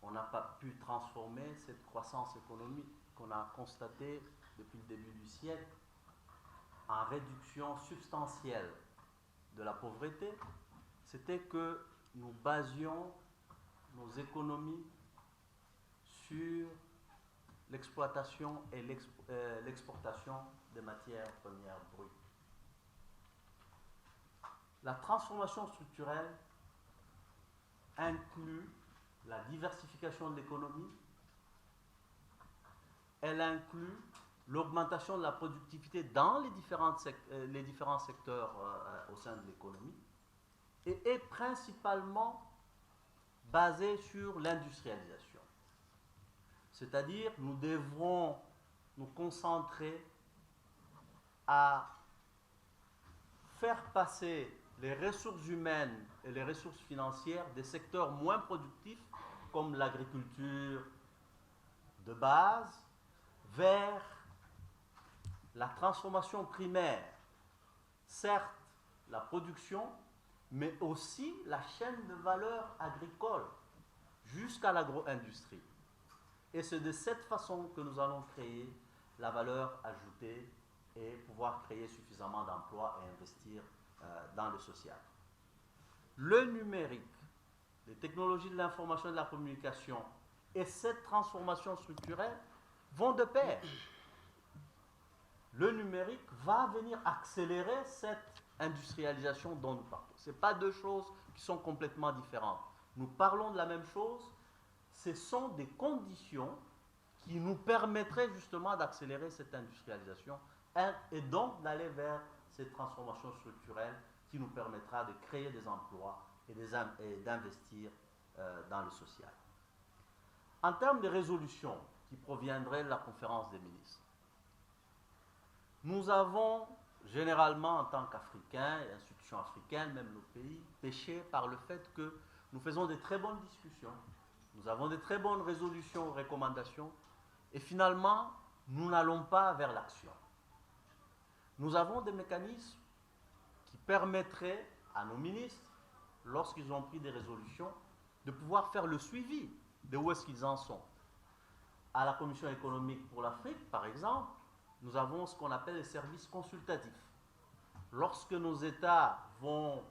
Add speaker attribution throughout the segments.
Speaker 1: on n'a pas pu transformer cette croissance économique qu'on a constatée depuis le début du siècle en réduction substantielle de la pauvreté, c'était que nous basions nos économies sur l'exploitation et l'exportation des matières premières brutes. La transformation structurelle inclut la diversification de l'économie, elle inclut l'augmentation de la productivité dans les différents secteurs au sein de l'économie et est principalement basée sur l'industrialisation. C'est-à-dire, nous devrons nous concentrer à faire passer les ressources humaines et les ressources financières des secteurs moins productifs, comme l'agriculture de base, vers la transformation primaire, certes la production, mais aussi la chaîne de valeur agricole jusqu'à l'agro-industrie. Et c'est de cette façon que nous allons créer la valeur ajoutée et pouvoir créer suffisamment d'emplois et investir dans le social. Le numérique, les technologies de l'information et de la communication et cette transformation structurelle vont de pair. Le numérique va venir accélérer cette industrialisation dont nous parlons. Ce ne sont pas deux choses qui sont complètement différentes. Nous parlons de la même chose, ce sont des conditions qui nous permettraient justement d'accélérer cette industrialisation et donc d'aller vers cette transformation structurelle qui nous permettra de créer des emplois et d'investir dans le social. En termes de résolutions qui proviendraient de la conférence des ministres, nous avons généralement en tant qu'Africains et institutions africaines, même nos pays, péché par le fait que nous faisons de très bonnes discussions, nous avons de très bonnes résolutions, recommandations, et finalement, nous n'allons pas vers l'action. Nous avons des mécanismes qui permettraient à nos ministres, lorsqu'ils ont pris des résolutions, de pouvoir faire le suivi de où est-ce qu'ils en sont. À la Commission économique pour l'Afrique, par exemple, nous avons ce qu'on appelle les services consultatifs. Lorsque nos États vont,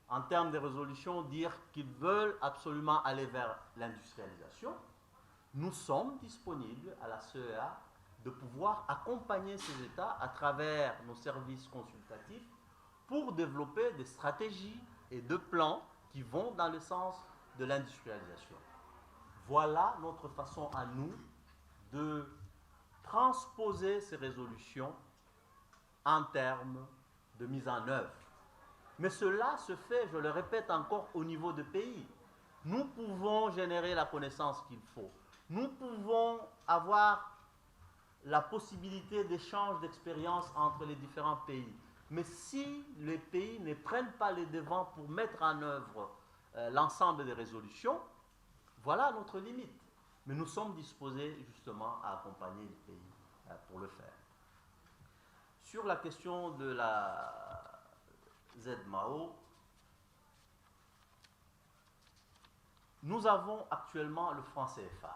Speaker 1: en termes de résolution, dire qu'ils veulent absolument aller vers l'industrialisation, nous sommes disponibles à la CEA de pouvoir accompagner ces États à travers nos services consultatifs pour développer des stratégies et des plans qui vont dans le sens de l'industrialisation. Voilà notre façon à nous de transposer ces résolutions en termes de mise en œuvre. Mais cela se fait, je le répète encore, au niveau de pays. Nous pouvons générer la connaissance qu'il faut. Nous pouvons avoir la possibilité d'échange d'expériences entre les différents pays. Mais si les pays ne prennent pas les devants pour mettre en œuvre l'ensemble des résolutions, voilà notre limite. Mais nous sommes disposés justement à accompagner les pays pour le faire. Sur la question de la ZMAO, nous avons actuellement le franc CFA.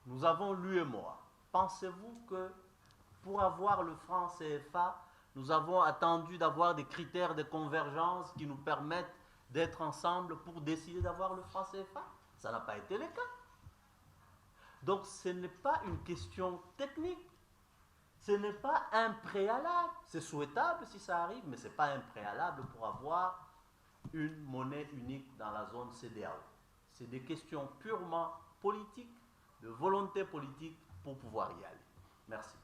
Speaker 1: Nous avons l'UEMOA. Pensez-vous que pour avoir le franc CFA, nous avons attendu d'avoir des critères de convergence qui nous permettent d'être ensemble pour décider d'avoir le franc CFA? Ça n'a pas été le cas. Donc ce n'est pas une question technique. Ce n'est pas un préalable. C'est souhaitable si ça arrive, mais ce n'est pas un préalable pour avoir une monnaie unique dans la zone CEDEAO. C'est des questions purement politiques, de volonté politique pour pouvoir y aller. Merci.